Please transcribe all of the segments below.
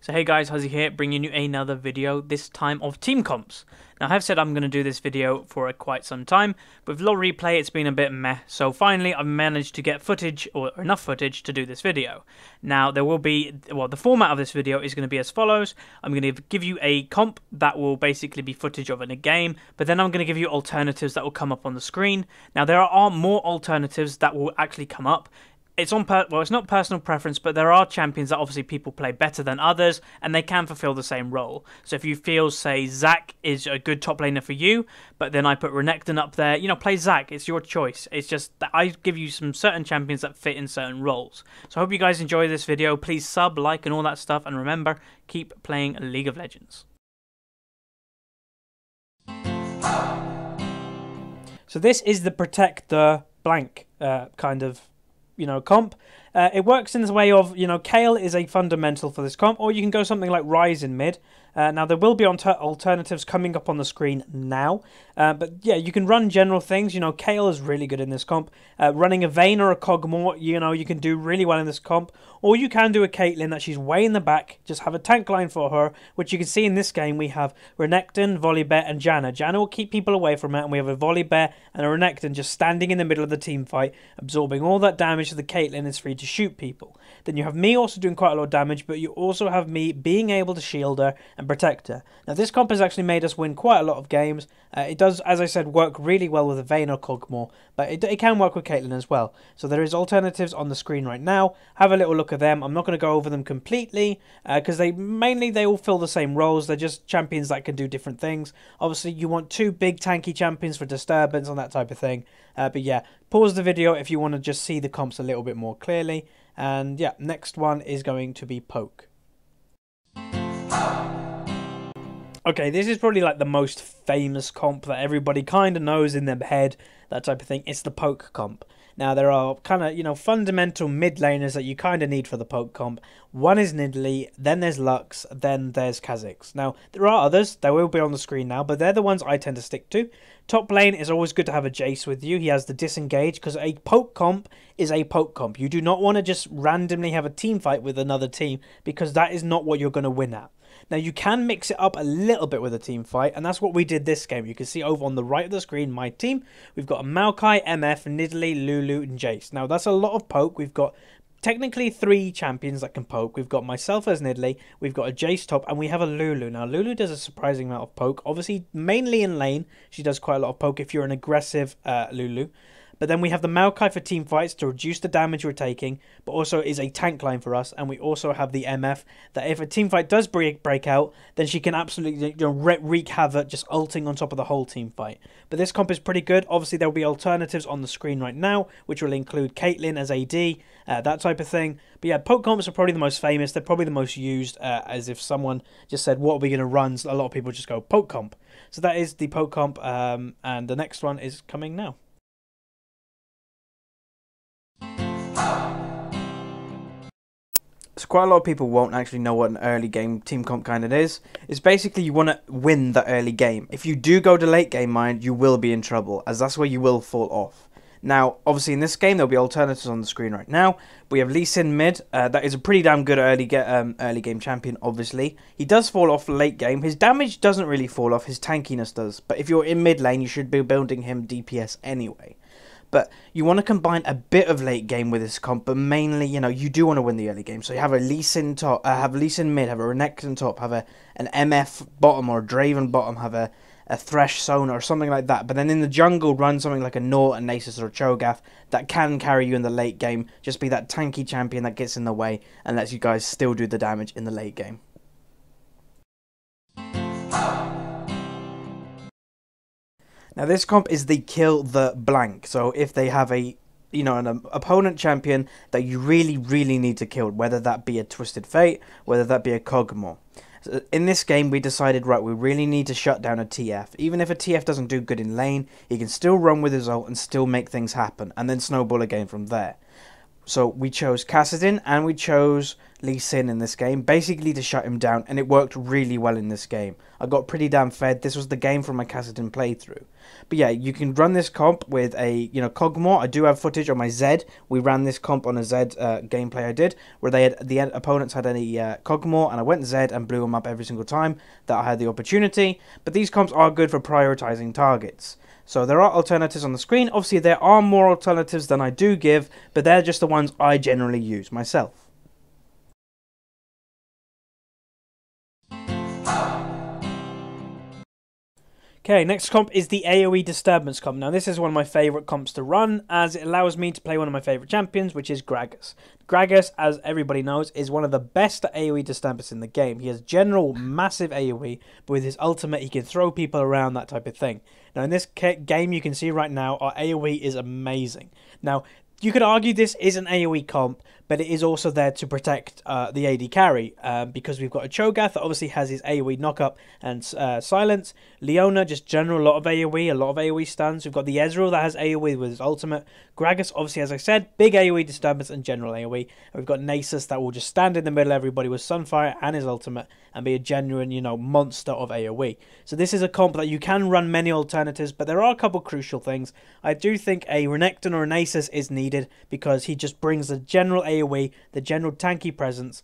So hey guys, Huzzy here, bringing you another video, this time of team comps. Now I have said I'm going to do this video for quite some time, but with low replay it's been a bit meh, so finally I've managed to get footage, or enough footage, to do this video. Now there will be, well, the format of this video is going to be as follows. I'm going to give you a comp that will basically be footage of in a game, but then I'm going to give you alternatives that will come up on the screen. Now there are more alternatives that will actually come up. It's it's not personal preference, but there are champions that obviously people play better than others, and they can fulfill the same role. So if you feel, say, Zac is a good top laner for you, but then I put Renekton up there, play Zac. It's your choice. It's just that I give you some certain champions that fit in certain roles. So I hope you guys enjoy this video. Please sub, like, and all that stuff, and remember, keep playing League of Legends. So this is the Protect the Blank kind of comp. It works in the way of, Kayle is a fundamental for this comp, or you can go something like Ryze in mid. Now, there will be alternatives coming up on the screen now, but yeah, you can run general things. Kayle is really good in this comp. Running a Vayne or a Pokmon, you can do really well in this comp, or you can do a Caitlyn that she's way in the back, just have a tank line for her, which you can see in this game. We have Renekton, Volibear, and Janna. Janna will keep people away from it, and we have a Volibear and a Renekton just standing in the middle of the team fight, absorbing all that damage so the Caitlyn is free to shoot people. Then you have me also doing quite a lot of damage, but you also have me being able to shield her and protect her. Now this comp has actually made us win quite a lot of games. It does, as I said, work really well with a Vayne or Pokmon, but it can work with Caitlyn as well. So there is alternatives on the screen right now. Have a little look at them. I'm not going to go over them completely because they all fill the same roles. They're just champions that can do different things. Obviously you want two big tanky champions for disturbance and that type of thing. But yeah, pause the video if you want to just see the comps a little bit more clearly. And yeah, next one is going to be Poke. Okay, this is probably like the most famous comp that everybody kind of knows in their head, that type of thing. It's the Poke comp. Now, there are kind of, fundamental mid laners that you kind of need for the Poke comp. One is Nidalee, then there's Lux, then there's Kha'Zix. Now, there are others, they will be on the screen now, but they're the ones I tend to stick to. Top lane is always good to have a Jace with you. He has the disengage, because a Poke comp is a Poke comp. You do not want to just randomly have a team fight with another team, because that is not what you're going to win at. Now, you can mix it up a little bit with a team fight, and that's what we did this game. You can see over on the right of the screen, my team. We've got a Maokai, MF, Nidalee, Lulu, and Jace. Now, that's a lot of poke. We've got technically 3 champions that can poke. We've got myself as Nidalee, we've got a Jace top, and we have a Lulu. Now, Lulu does a surprising amount of poke. Obviously, mainly in lane, she does quite a lot of poke if you're an aggressive Lulu. But then we have the Maokai for team fights to reduce the damage we're taking, but also is a tank line for us. And we also have the MF that if a team fight does break out, then she can absolutely wreak havoc just ulting on top of the whole team fight. But this comp is pretty good. Obviously, there will be alternatives on the screen right now, which will include Caitlyn as AD, that type of thing. But yeah, poke comps are probably the most famous. They're probably the most used, as if someone just said, what are we going to run? A lot of people just go, poke comp. So that is the poke comp, and the next one is coming now. So quite a lot of people won't actually know what an early game team comp kind of is. It's basically you want to win the early game. If you do go to late game, mind, you will be in trouble, as that's where you will fall off. Now, obviously in this game, there'll be alternatives on the screen right now. We have Lee Sin mid. That is a pretty damn good early game champion, obviously. He does fall off late game. His damage doesn't really fall off, his tankiness does. But if you're in mid lane, you should be building him DPS anyway. But you want to combine a bit of late game with this comp, but mainly, you do want to win the early game. So you have a Lee Sin top, have Lee Sin mid, have a Renekton top, have an MF bottom or a Draven bottom, have a Thresh Sona or something like that. But then in the jungle, run something like a Nort, a Nasus, or a Cho'Gath that can carry you in the late game. Just be that tanky champion that gets in the way and lets you guys still do the damage in the late game. Now this comp is the kill the blank. So if they have an opponent champion that you really need to kill, whether that be a Twisted Fate, whether that be a Pokmon. So in this game we decided, right, we really need to shut down a TF. Even if a TF doesn't do good in lane, he can still run with his ult and still make things happen, and then snowball again from there. So we chose Kassadin and we chose Lee Sin in this game, basically to shut him down, and it worked really well in this game. I got pretty damn fed. This was the game from my Kassadin playthrough. But yeah, you can run this comp with a, Cogmore. I do have footage on my Zed. We ran this comp on a Zed gameplay I did, where the opponents had any Cogmore, and I went Zed and blew them up every single time that I had the opportunity. But these comps are good for prioritizing targets. So there are alternatives on the screen. Obviously, there are more alternatives than I do give, but they're just the ones I generally use myself. Okay, next comp is the AoE Disturbance comp. Now, this is one of my favourite comps to run, as it allows me to play one of my favourite champions, which is Gragas. Gragas, as everybody knows, is one of the best AoE Disturbance in the game. He has general massive AoE, but with his ultimate, he can throw people around, that type of thing. Now, in this game, you can see right now, our AoE is amazing. Now, you could argue this is an AoE comp, but it is also there to protect the AD carry, because we've got a Cho'Gath that obviously has his AoE knockup and silence. Leona, just general, a lot of AoE stuns. We've got the Ezreal that has AoE with his ultimate. Gragas, obviously, as I said, big AoE disturbance and general AoE. And we've got Nasus that will just stand in the middle of everybody with Sunfire and his ultimate and be a genuine, monster of AoE. So this is a comp that you can run many alternatives, but there are a couple crucial things. I do think a Renekton or a Nasus is needed because he just brings the general AoE, the general tanky presence.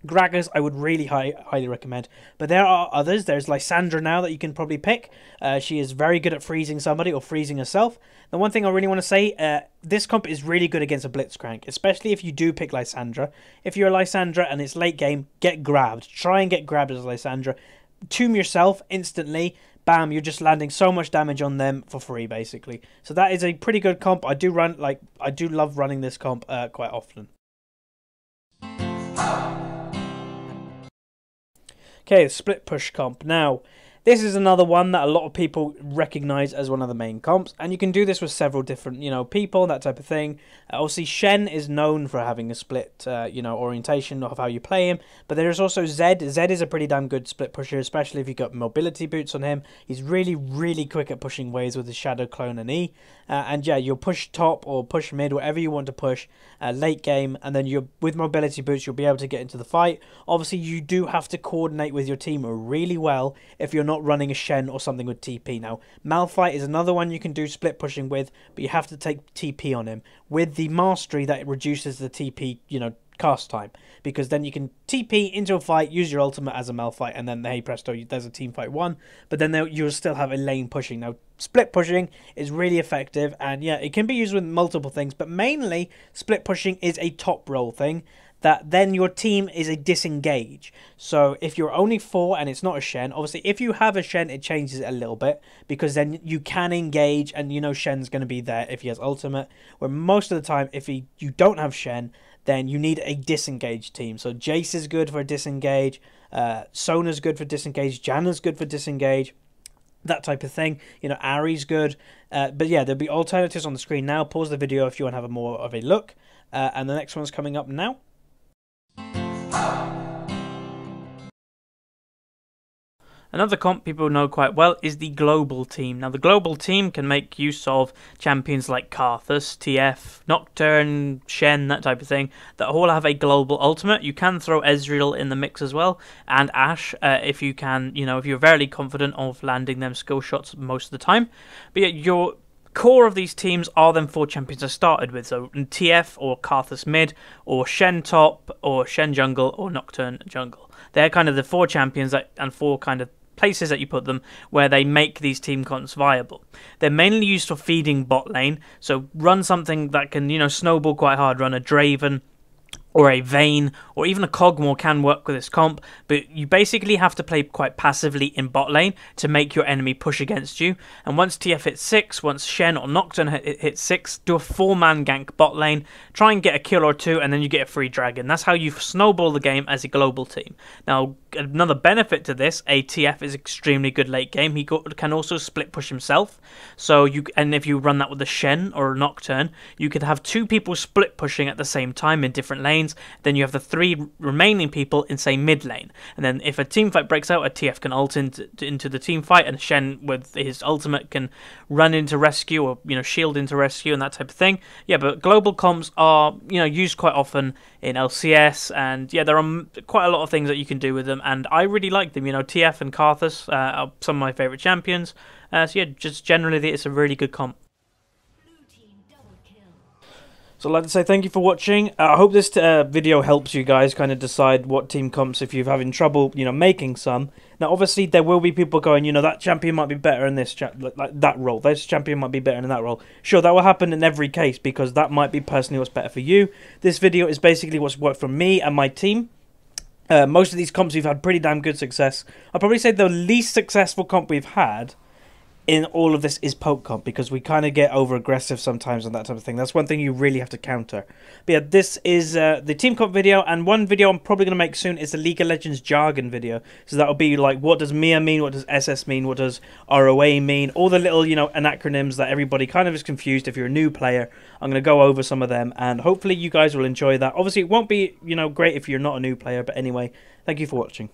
Gragas, I would really highly recommend. But there are others. There's Lysandra now that you can probably pick. She is very good at freezing somebody or freezing herself. The one thing I really want to say, this comp is really good against a Blitzcrank, especially if you do pick Lysandra. If you're a Lysandra and it's late game, get grabbed. Try and get grabbed as Lysandra. Tomb yourself instantly. Bam, you're just landing so much damage on them for free, basically. So that is a pretty good comp. I do love running this comp quite often. Okay, the split push comp. Now, this is another one that a lot of people recognize as one of the main comps, and you can do this with several different, people, that type of thing. Obviously, Shen is known for having a split, orientation of how you play him, but there is also Zed. Zed is a pretty damn good split pusher, especially if you've got mobility boots on him. He's really, really quick at pushing waves with his Shadow Clone and E. And yeah, you'll push top or push mid, whatever you want to push late game, and then with mobility boots, you'll be able to get into the fight. Obviously, you do have to coordinate with your team really well if you're not running a Shen or something with TP. Now, Malphite is another one you can do split pushing with, but you have to take TP on him. With the mastery, that reduces the TP, cast time, because then you can TP into a fight, use your ultimate as a Malphite, and then hey presto, there's a team fight won. But then you'll still have a lane pushing. Now, split pushing is really effective, and yeah, it can be used with multiple things, but mainly split pushing is a top role thing, that then your team is a disengage. So if you're only 4 and it's not a Shen, obviously if you have a Shen, it changes it a little bit, because then you can engage, and Shen's going to be there if he has ultimate, where most of the time if you don't have Shen, then you need a disengage team. So Jace is good for disengage, Sona's good for disengage, Janna's good for disengage, that type of thing. Ari's good. But yeah, there'll be alternatives on the screen now. Pause the video if you want to have more of a look. And the next one's coming up now. Another comp people know quite well is the global team. Now, the global team can make use of champions like Karthus, TF, Nocturne, Shen, that type of thing, that all have a global ultimate. You can throw Ezreal in the mix as well, and Ashe, if you can, if you're very confident of landing them skill shots most of the time. But yeah, your core of these teams are them 4 champions I started with, so TF or Karthus mid, or Shen top, or Shen jungle, or Nocturne jungle. They're kind of the 4 champions and 4 kind of places that you put them where they make these team comps viable. They're mainly used for feeding bot lane, so run something that can, snowball quite hard, run a Draven or a Vayne, or even a Cogmore can work with this comp, but you basically have to play quite passively in bot lane to make your enemy push against you. And once TF hits 6, once Shen or Nocturne hits 6, do a 4-man gank bot lane, try and get a kill or 2, and then you get a free dragon. That's how you snowball the game as a global team. Now, another benefit to this, a TF is extremely good late game. He can also split push himself, and if you run that with a Shen or a Nocturne, you could have 2 people split pushing at the same time in different lanes, lanes. Then you have the 3 remaining people in, say, mid lane. And then if a team fight breaks out, a TF can ult into the team fight, and Shen with his ultimate can run into rescue, or shield into rescue and that type of thing. Yeah, but global comps are used quite often in LCS, and yeah, there are quite a lot of things that you can do with them, and I really like them. TF and Karthus are some of my favourite champions. So yeah, just generally it's a really good comp. So I'd like to say thank you for watching. I hope this video helps you guys kind of decide what team comps if you're having trouble, making some. Now, obviously, there will be people going, that champion might be better in this like that role. This champion might be better in that role. Sure, that will happen in every case because that might be personally what's better for you. This video is basically what's worked for me and my team. Most of these comps we've had pretty damn good success. I'll probably say the least successful comp we've had in all of this is poke comp, because we kind of get over aggressive sometimes and that type of thing. That's one thing you really have to counter. But yeah, this is the team comp video, and one video I'm probably going to make soon is the League of Legends jargon video. So that'll be like, what does Mia mean, what does SS mean, what does ROA mean, all the little acronyms that everybody kind of is confused if you're a new player. I'm going to go over some of them, and hopefully you guys will enjoy that. Obviously it won't be great if you're not a new player, but anyway, thank you for watching.